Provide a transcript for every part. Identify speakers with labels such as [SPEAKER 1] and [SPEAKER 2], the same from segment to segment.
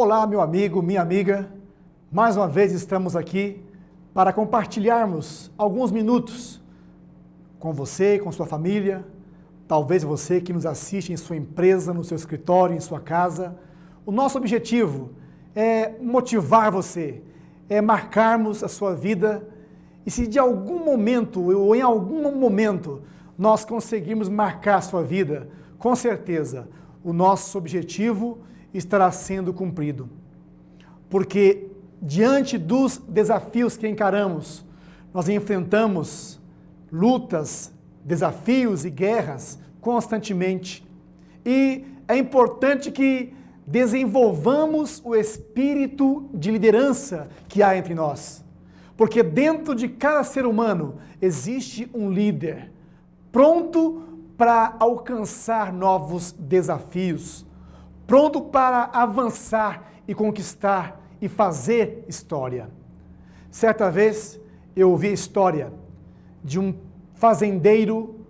[SPEAKER 1] Olá, meu amigo, minha amiga. Mais uma vez estamos aqui para compartilharmos alguns minutos com você, com sua família, talvez você que nos assiste em sua empresa, no seu escritório, em sua casa. O nosso objetivo é motivar você, é marcarmos a sua vida, e se de algum momento ou em algum momento nós conseguirmos marcar a sua vida, com certeza o nosso objetivo estará sendo cumprido. Porque diante dos desafios que encaramos, nós enfrentamos lutas, desafios e guerras constantemente. E é importante que desenvolvamos o espírito de liderança que há entre nós. Porque dentro de cada ser humano existe um líder pronto para alcançar novos desafios, pronto para avançar e conquistar e fazer história. Certa vez eu ouvi a história de um fazendeiro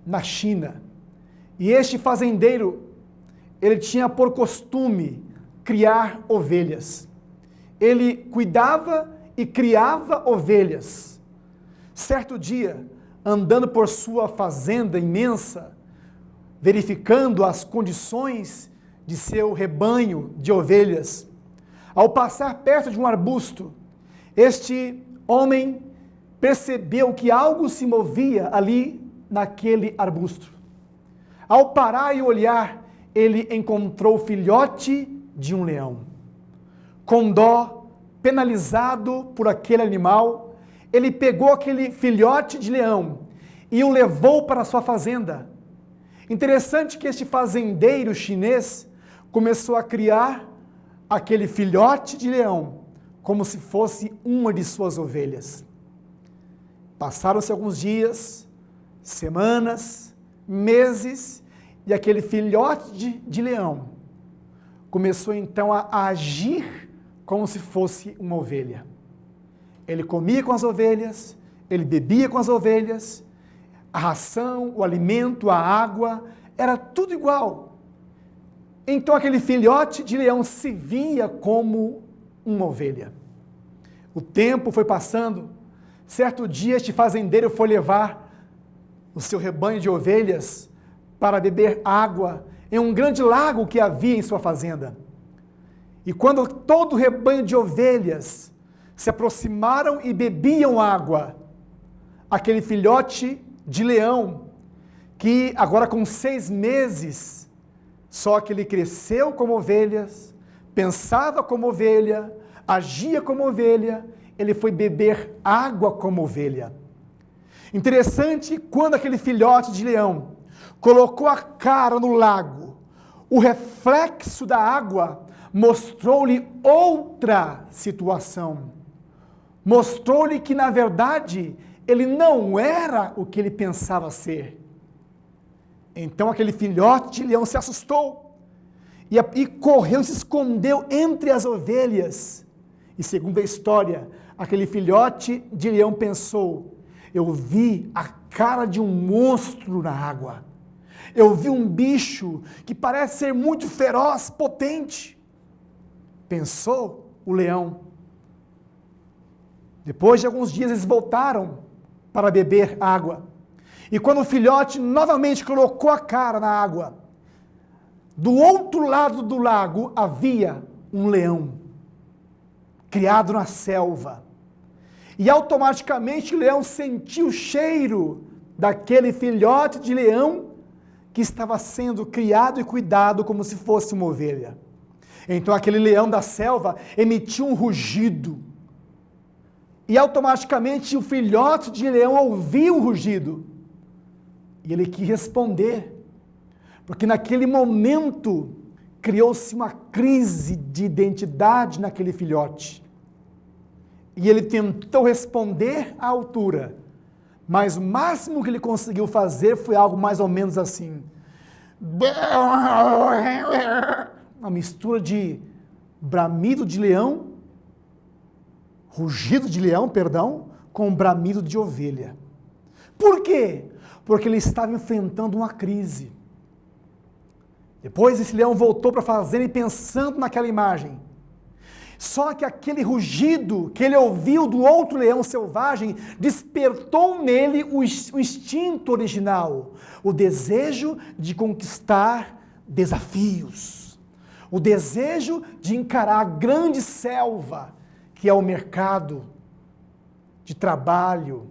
[SPEAKER 1] na China. E este fazendeiro, ele tinha por costume criar ovelhas. Ele cuidava e criava ovelhas. Certo dia, andando por sua fazenda imensa, verificando as condições de seu rebanho de ovelhas, ao passar perto de um arbusto, este homem percebeu que algo se movia ali naquele arbusto. Ao parar e olhar, ele encontrou o filhote de um leão. Com dó, penalizado por aquele animal, ele pegou aquele filhote de leão e o levou para a sua fazenda. Interessante que este fazendeiro chinês começou a criar aquele filhote de leão como se fosse uma de suas ovelhas. Passaram-se alguns dias, semanas, meses, e aquele filhote de leão começou então a agir como se fosse uma ovelha. Ele comia com as ovelhas, ele bebia com as ovelhas, a ração, o alimento, a água, era tudo igual. Então aquele filhote de leão se via como uma ovelha. O tempo foi passando. Certo dia este fazendeiro foi levar o seu rebanho de ovelhas para beber água em um grande lago que havia em sua fazenda. E quando todo o rebanho de ovelhas se aproximaram e bebiam água, aquele filhote de leão, que agora com 6 meses, só que ele cresceu como ovelhas, pensava como ovelha, agia como ovelha, ele foi beber água como ovelha. Interessante, quando aquele filhote de leão colocou a cara no lago, o reflexo da água mostrou-lhe outra situação. Mostrou-lhe que, na verdade, ele não era o que ele pensava ser. Então aquele filhote de leão se assustou e correu e se escondeu entre as ovelhas. E segundo a história, aquele filhote de leão pensou: eu vi a cara de um monstro na água. Eu vi um bicho que parece ser muito feroz, potente. Pensou o leão. Depois de alguns dias eles voltaram para beber água. E quando o filhote novamente colocou a cara na água, do outro lado do lago havia um leão, criado na selva. E automaticamente o leão sentiu o cheiro daquele filhote de leão que estava sendo criado e cuidado como se fosse uma ovelha. Então aquele leão da selva emitiu um rugido. E automaticamente o filhote de leão ouviu o rugido. E ele quis responder. Porque naquele momento criou-se uma crise de identidade naquele filhote. E ele tentou responder à altura, mas o máximo que ele conseguiu fazer foi algo mais ou menos assim. Uma mistura de bramido de leão, rugido de leão, perdão, com bramido de ovelha. Por quê? Porque ele estava enfrentando uma crise. Depois esse leão voltou para a fazenda e pensando naquela imagem. Só que aquele rugido que ele ouviu do outro leão selvagem despertou nele o instinto original, o desejo de conquistar desafios, o desejo de encarar a grande selva que é o mercado de trabalho,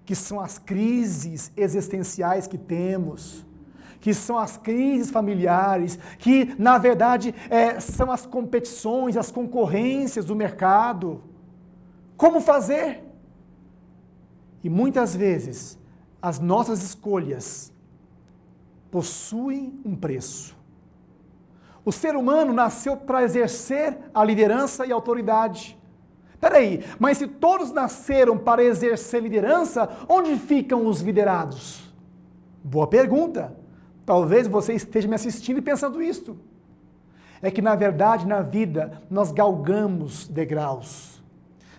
[SPEAKER 1] que são as crises existenciais que temos, que são as crises familiares, que, na verdade, são as competições, as concorrências do mercado. Como fazer? E muitas vezes, as nossas escolhas possuem um preço. O ser humano nasceu para exercer a liderança e a autoridade. Peraí, mas se todos nasceram para exercer liderança, onde ficam os liderados? Boa pergunta. Talvez você esteja me assistindo e pensando isto. É que, na verdade, na vida, nós galgamos degraus.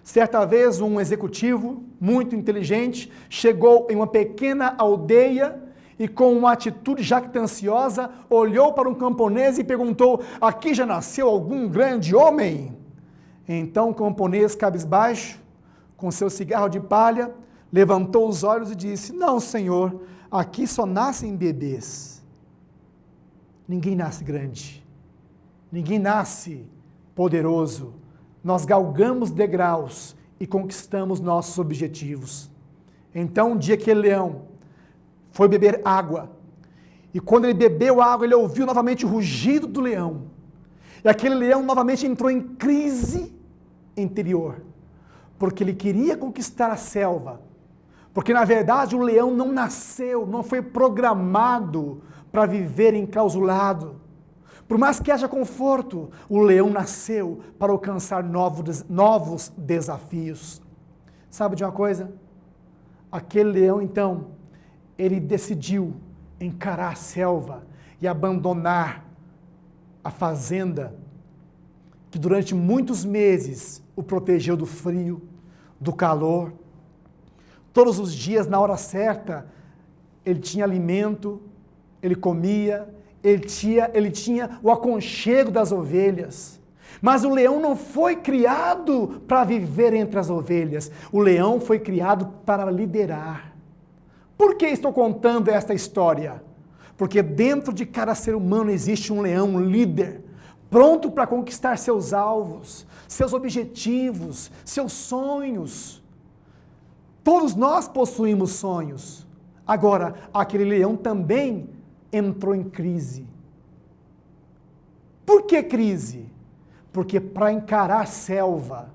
[SPEAKER 1] Certa vez, um executivo muito inteligente chegou em uma pequena aldeia e, com uma atitude jactanciosa, olhou para um camponês e perguntou: aqui já nasceu algum grande homem? Então o camponês, cabisbaixo, com seu cigarro de palha, levantou os olhos e disse: não, senhor, aqui só nascem bebês. Ninguém nasce grande, ninguém nasce poderoso. Nós galgamos degraus e conquistamos nossos objetivos. Então, um dia aquele leão foi beber água, e quando ele bebeu água, ele ouviu novamente o rugido do leão, e aquele leão novamente entrou em crise interior, porque ele queria conquistar a selva, porque na verdade o leão não nasceu, não foi programado para viver enclausulado. Por mais que haja conforto, o leão nasceu para alcançar novos desafios. Sabe de uma coisa? Aquele leão, então, ele decidiu encarar a selva e abandonar a fazenda, que durante muitos meses o protegeu do frio, do calor. Todos os dias, na hora certa, ele tinha alimento, ele comia, ele tinha o aconchego das ovelhas. Mas o leão não foi criado para viver entre as ovelhas. O leão foi criado para liderar. Por que estou contando esta história? Porque dentro de cada ser humano existe um leão, um líder, pronto para conquistar seus alvos, seus objetivos, seus sonhos. Todos nós possuímos sonhos. Agora, aquele leão também entrou em crise. Por que crise? Porque para encarar a selva,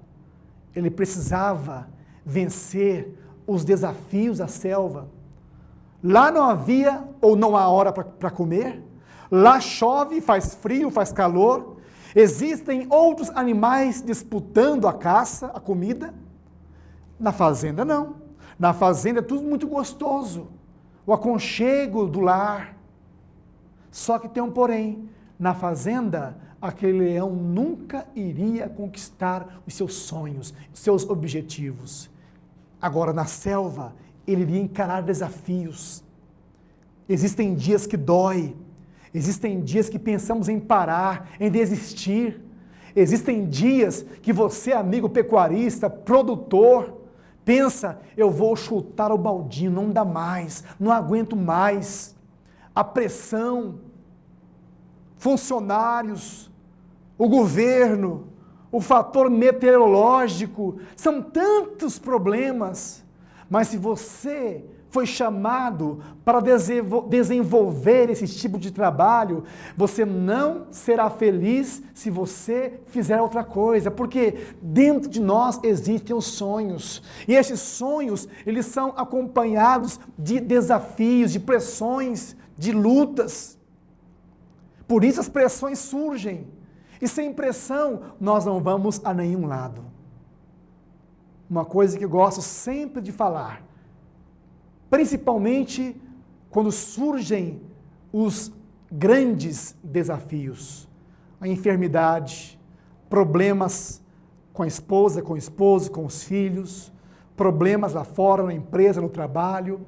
[SPEAKER 1] ele precisava vencer os desafios da selva. Lá não havia ou não há hora para comer, lá chove, faz frio, faz calor, existem outros animais disputando a caça, a comida. Na fazenda não, na fazenda é tudo muito gostoso, o aconchego do lar. Só que tem um porém, na fazenda, aquele leão nunca iria conquistar os seus sonhos, os seus objetivos. Agora, na selva, ele iria encarar desafios. Existem dias que dói, existem dias que pensamos em parar, em desistir. Existem dias que você, amigo pecuarista, produtor, pensa: eu vou chutar o baldinho, não dá mais, não aguento mais. A pressão, funcionários, o governo, o fator meteorológico, são tantos problemas. Mas se você foi chamado para desenvolver esse tipo de trabalho, você não será feliz se você fizer outra coisa, porque dentro de nós existem os sonhos, e esses sonhos, eles são acompanhados de desafios, de pressões, de lutas. Por isso as pressões surgem, e sem pressão nós não vamos a nenhum lado. Uma coisa que eu gosto sempre de falar, principalmente quando surgem os grandes desafios, a enfermidade, problemas com a esposa, com o esposo, com os filhos, problemas lá fora, na empresa, no trabalho.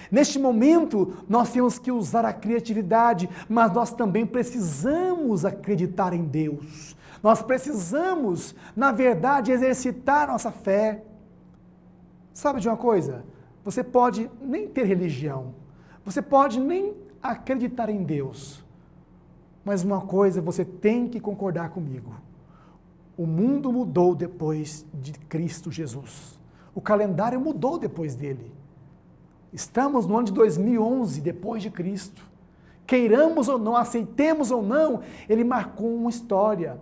[SPEAKER 1] Neste momento, nós temos que usar a criatividade, mas nós também precisamos acreditar em Deus. Nós precisamos, na verdade, exercitar nossa fé. Sabe de uma coisa? Você pode nem ter religião, você pode nem acreditar em Deus, mas uma coisa você tem que concordar comigo. O mundo mudou depois de Cristo Jesus. O calendário mudou depois dele. Estamos no ano de 2011, depois de Cristo. Queiramos ou não, aceitemos ou não, ele marcou uma história.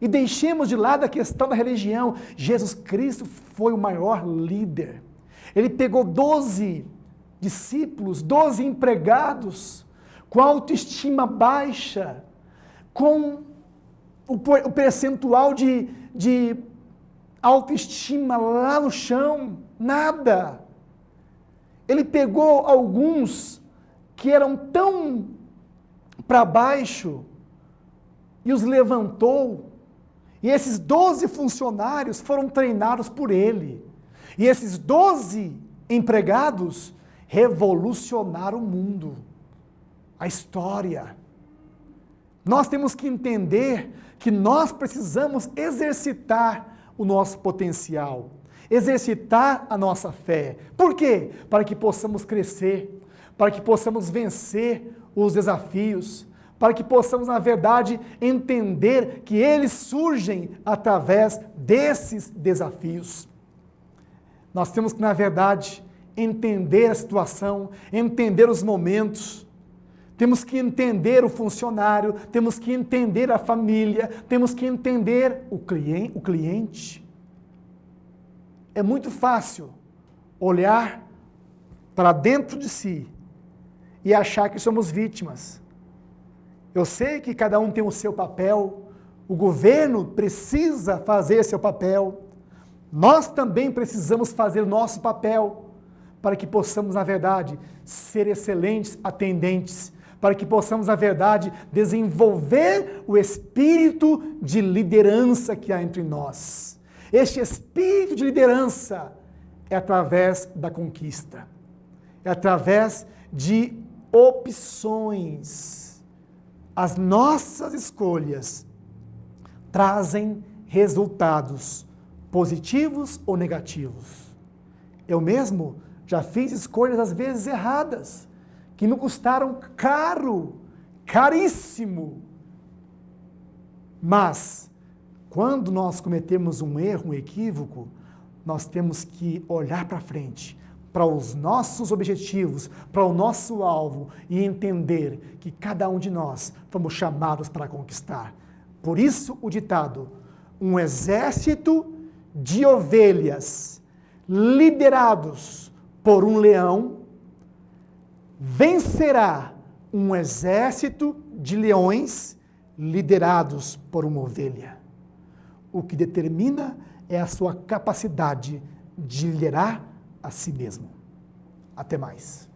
[SPEAKER 1] E deixemos de lado a questão da religião. Jesus Cristo foi o maior líder. Ele pegou 12 discípulos, 12 empregados, com autoestima baixa, com o percentual de autoestima lá no chão, nada. Ele pegou alguns que eram tão para baixo e os levantou. E esses 12 funcionários foram treinados por ele. E esses 12 empregados revolucionaram o mundo, a história. Nós temos que entender que nós precisamos exercitar o nosso potencial, exercitar a nossa fé. Por quê? Para que possamos crescer, para que possamos vencer os desafios, para que possamos, na verdade, entender que eles surgem através desses desafios. Nós temos que, na verdade, entender a situação, entender os momentos, temos que entender o funcionário, temos que entender a família, temos que entender o cliente. É muito fácil olhar para dentro de si e achar que somos vítimas. Eu sei que cada um tem o seu papel, o governo precisa fazer seu papel, nós também precisamos fazer o nosso papel para que possamos, na verdade, ser excelentes atendentes, para que possamos, na verdade, desenvolver o espírito de liderança que há entre nós. Este espírito de liderança é através da conquista, é através de opções. As nossas escolhas trazem resultados positivos ou negativos. Eu mesmo já fiz escolhas às vezes erradas, que me custaram caro, caríssimo. Mas, quando nós cometemos um erro, um equívoco, nós temos que olhar para frente, para os nossos objetivos, para o nosso alvo e entender que cada um de nós fomos chamados para conquistar. Por isso o ditado, um exército de ovelhas liderados por um leão vencerá um exército de leões liderados por uma ovelha. O que determina é a sua capacidade de liderar a si mesmo. Até mais.